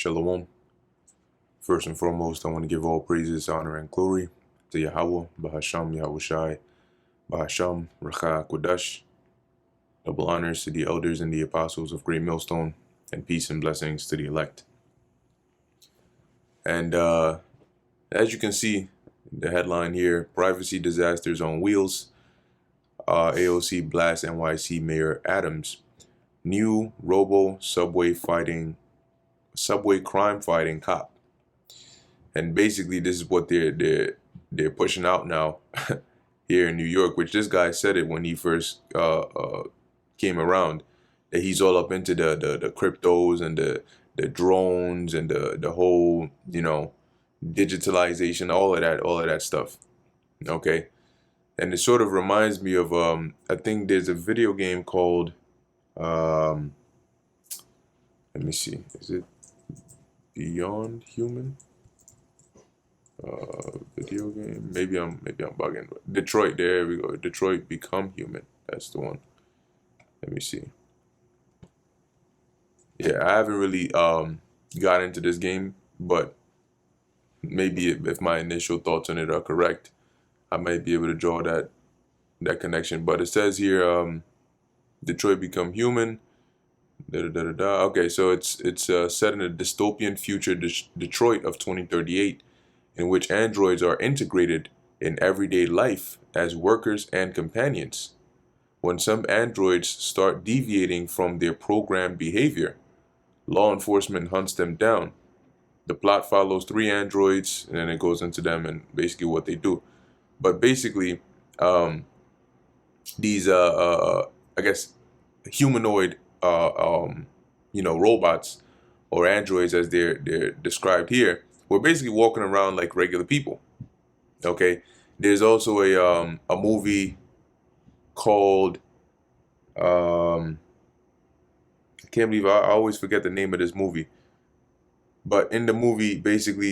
Shalom. First and foremost, I want to give all praises, honor, and glory to Yahweh, Bahasham, Yahushai, Bahasham, Racha, Kodash. Double honors to the elders and the apostles of Great Millstone, and peace and blessings to the elect. And as you can see, the headline here, Privacy Disasters on Wheels, AOC blasts NYC Mayor Adams, new subway crime fighting cop. And basically, this is what they're pushing out now here in New York. Which this guy said it when he first came around, that he's all up into the cryptos and the drones and the whole digitalization, all of that stuff. Okay, and it sort of reminds me of I think there's a video game called let me see, is it Beyond Human? Video game. Maybe I'm bugging. Detroit. There we go. Detroit Become Human. That's the one. Let me see. Yeah, I haven't really got into this game, but maybe if my initial thoughts on it are correct, I might be able to draw that connection. But it says here, Detroit Become Human. Okay, so it's set in a dystopian future, Detroit of 2038. In which androids are integrated in everyday life as workers and companions. When some androids start deviating from their programmed behavior, law enforcement hunts them down. The plot follows 3 androids, and then it goes into them and basically what they do. But basically, these I guess humanoid robots or androids, as they're described here, we're basically walking around like regular people. Okay, there's also a movie called I can't believe I always forget the name of this movie. But in the movie, basically,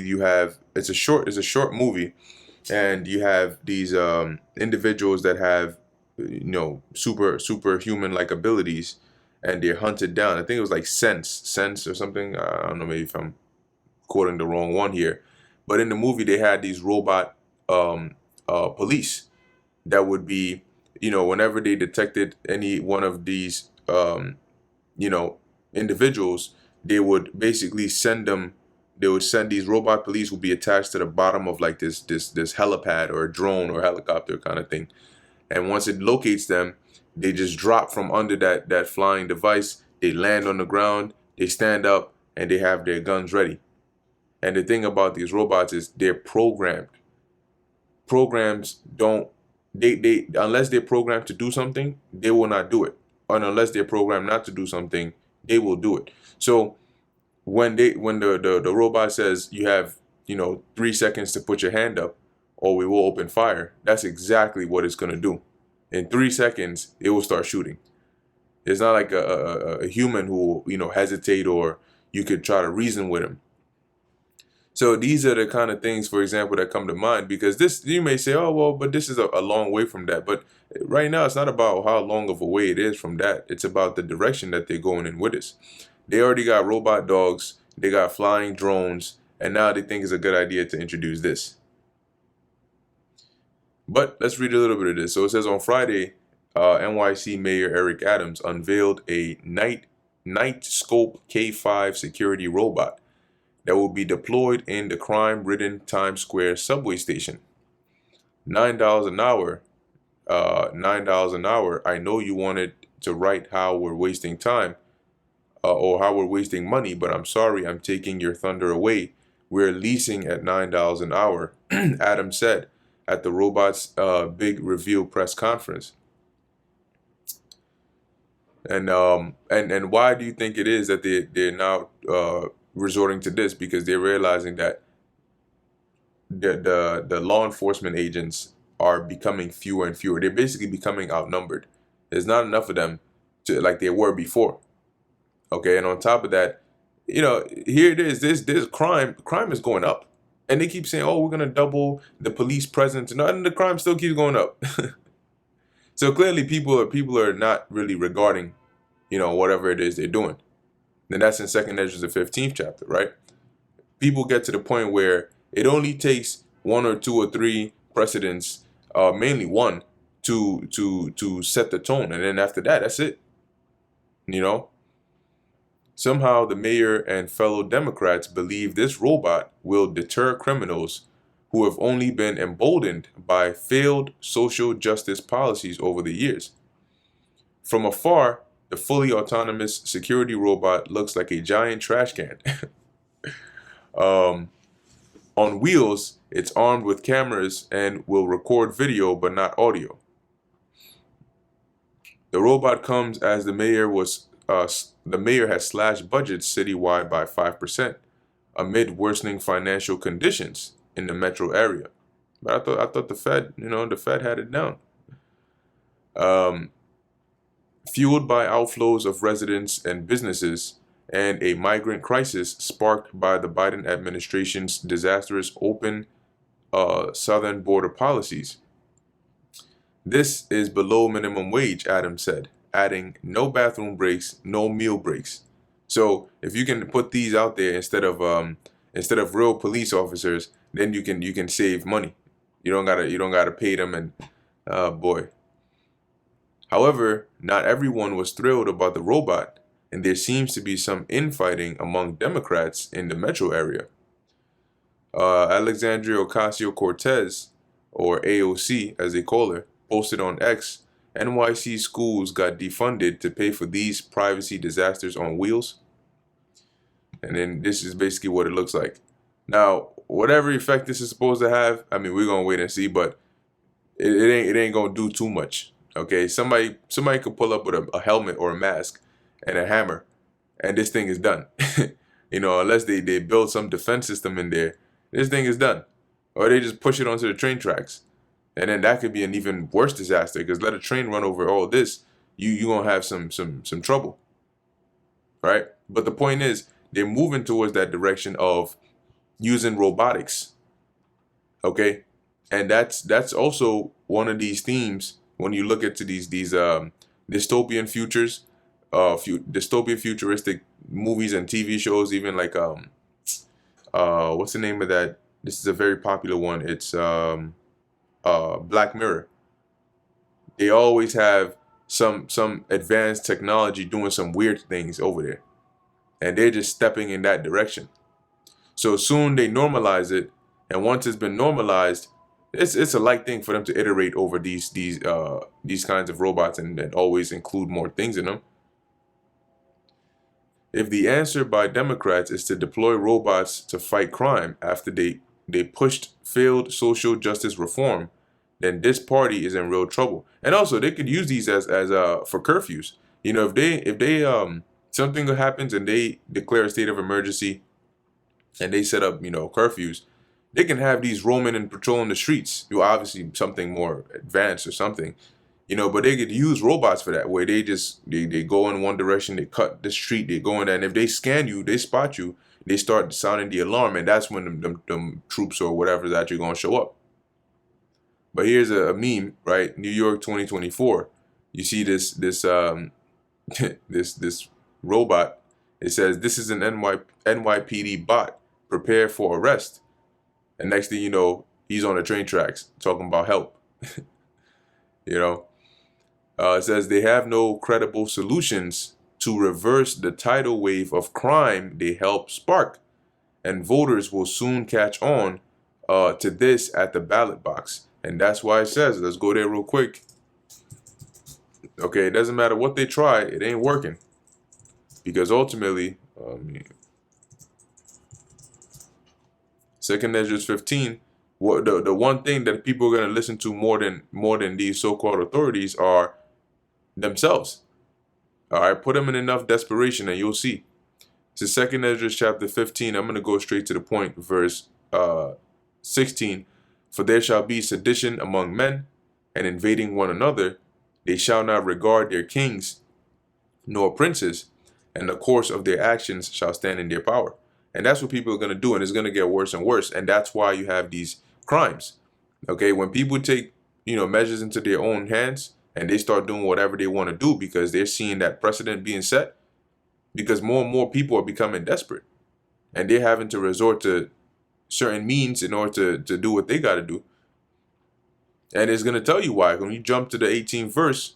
it's a short movie, and you have these individuals that have superhuman like abilities, and they're hunted down. I think it was like Sense or something. I don't know, maybe if I'm quoting the wrong one here, but in the movie they had these robot police that would be, whenever they detected any one of these individuals, they would basically send these robot police, who would be attached to the bottom of like this helipad or a drone or helicopter kind of thing, and once it locates them, they just drop from under that flying device. They land on the ground, they stand up, and they have their guns ready. And the thing about these robots is they're programmed. Programs don't, they unless they're programmed to do something, they will not do it. And unless they're programmed not to do something, they will do it. So when the robot says you have 3 seconds to put your hand up or we will open fire, that's exactly what it's gonna do. In 3 seconds, it will start shooting. It's not like a human who will hesitate, or you could try to reason with him. So these are the kind of things, for example, that come to mind, because this, you may say, oh, well, but this is a long way from that. But right now, it's not about how long of a way it is from that. It's about the direction that they're going in with us. They already got robot dogs, they got flying drones, and now they think it's a good idea to introduce this. But let's read a little bit of this. So it says, on Friday, NYC Mayor Eric Adams unveiled a Knightscope K5 security robot that will be deployed in the crime-ridden Times Square subway station. $9 an hour. $9 an hour. I know you wanted to write how we're wasting time or how we're wasting money, but I'm sorry, I'm taking your thunder away. We're leasing at $9 an hour, Adams said at the robot's big reveal press conference. And why do you think it is that they're now resorting to this? Because they're realizing that the law enforcement agents are becoming fewer and fewer. They're basically becoming outnumbered. There's not enough of them to like there were before. Okay, and on top of that, here it is. This crime is going up, and they keep saying, "Oh, we're gonna double the police presence," and the crime still keeps going up. So clearly, people are not really regarding, whatever it is they're doing. Then that's in Second Ezra, the 15th chapter, right? People get to the point where it only takes one or two or three precedents, mainly one, to set the tone, and then after that, that's it. You know, somehow the mayor and fellow Democrats believe this robot will deter criminals who have only been emboldened by failed social justice policies over the years. From afar, the fully autonomous security robot looks like a giant trash can. um, on wheels, it's armed with cameras and will record video but not audio. The robot comes as the mayor has slashed budgets citywide by 5% amid worsening financial conditions in the metro area. But I thought the Fed had it down. Um, Fueled by outflows of residents and businesses and a migrant crisis sparked by the Biden administration's disastrous open southern border policies. This is below minimum wage, Adams said, adding no bathroom breaks, no meal breaks. So if you can put these out there instead of real police officers, then you can save money. You don't gotta pay them, and boy. However, not everyone was thrilled about the robot, and there seems to be some infighting among Democrats in the metro area. Alexandria Ocasio-Cortez, or AOC as they call her, posted on X, NYC schools got defunded to pay for these privacy disasters on wheels. And then this is basically what it looks like. Now, whatever effect this is supposed to have, I mean, we're gonna wait and see, but it ain't gonna do too much. Okay, somebody could pull up with a helmet or a mask and a hammer, and this thing is done. Unless they build some defense system in there, this thing is done. Or they just push it onto the train tracks, and then that could be an even worse disaster. Because let a train run over all this, you gonna have some trouble, right? But the point is, they're moving towards that direction of using robotics. Okay, and that's also one of these themes when you look into these dystopian futures, dystopian futuristic movies and TV shows, even like what's the name of that? This is a very popular one. It's Black Mirror. They always have some advanced technology doing some weird things over there, and they're just stepping in that direction. So soon they normalize it, and once it's been normalized, it's a light thing for them to iterate over these kinds of robots and always include more things in them. If the answer by Democrats is to deploy robots to fight crime after they pushed failed social justice reform, then this party is in real trouble. And also, they could use these as for curfews. If they something happens and they declare a state of emergency and they set up curfews, they can have these roaming and patrolling the streets. Obviously something more advanced or something, but they could use robots for that, where they go in one direction, they cut the street, they go in there, and if they scan you, they spot you, they start sounding the alarm, and that's when them troops or whatever is actually going to show up. But here's a meme, right? New York 2024. You see this this robot. It says, "This is an NYPD bot. Prepare for arrest." And next thing you know, he's on the train tracks talking about help. It says they have no credible solutions to reverse the tidal wave of crime they help spark, and voters will soon catch on to this at the ballot box. And that's why it says, let's go there real quick. Okay, it doesn't matter what they try, it ain't working. Because ultimately, Second Ezra 15, the one thing that people are going to listen to more than these so-called authorities are themselves. All right, put them in enough desperation and you'll see. This is Second Ezra chapter 15. I'm going to go straight to the point, verse 16. For there shall be sedition among men, and invading one another. They shall not regard their kings nor princes, and the course of their actions shall stand in their power. And that's what people are going to do, and it's going to get worse and worse. And that's why you have these crimes. Okay, when people take measures into their own hands and they start doing whatever they want to do because they're seeing that precedent being set, because more and more people are becoming desperate, and they're having to resort to certain means in order to do what they got to do. And it's going to tell you why. When you jump to the 18th verse,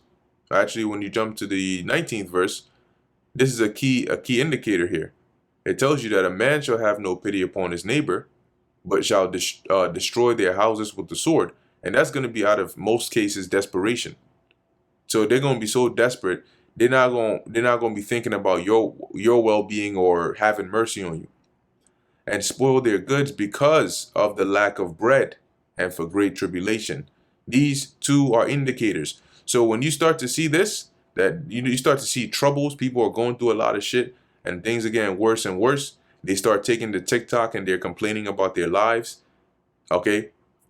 actually, when you jump to the 19th verse, this is a key indicator here. It tells you that a man shall have no pity upon his neighbor, but shall destroy their houses with the sword. And that's going to be, out of most cases, desperation. So they're going to be so desperate, they're not going to be thinking about your well-being or having mercy on you, and spoil their goods because of the lack of bread and for great tribulation. These two are indicators. So when you start to see this, that you start to see troubles, people are going through a lot of shit, and things are getting worse and worse. They start taking the TikTok and they're complaining about their lives. Okay,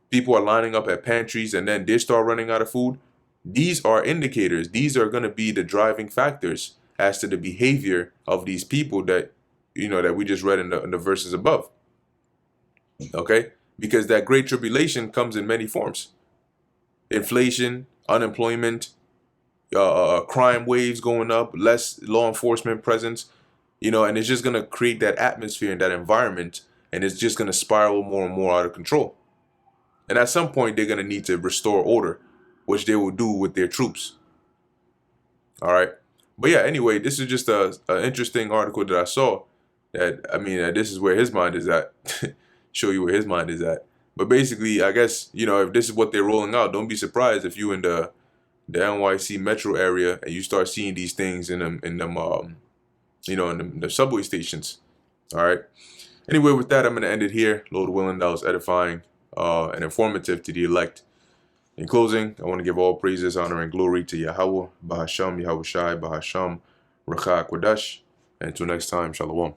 people are lining up at pantries and then they start running out of food. These are indicators. These are going to be the driving factors as to the behavior of these people that that we just read in the verses above. Okay, because that great tribulation comes in many forms: inflation, unemployment, crime waves going up, less law enforcement presence, and it's just going to create that atmosphere and that environment, and it's just going to spiral more and more out of control. And at some point, they're going to need to restore order, which they will do with their troops. All right. But yeah, anyway, this is just an interesting article that I saw. This is where his mind is at. Show you where his mind is at. But basically, I guess, if this is what they're rolling out, don't be surprised if you in the NYC metro area and you start seeing these things in the subway stations. All right. Anyway, with that, I'm going to end it here. Lord willing, that was edifying and informative to the elect. In closing, I want to give all praises, honor, and glory to Yahweh, Bahasham, Yahweh Shai, Bahasham, Rakha Kodash. And until next time, Shalom.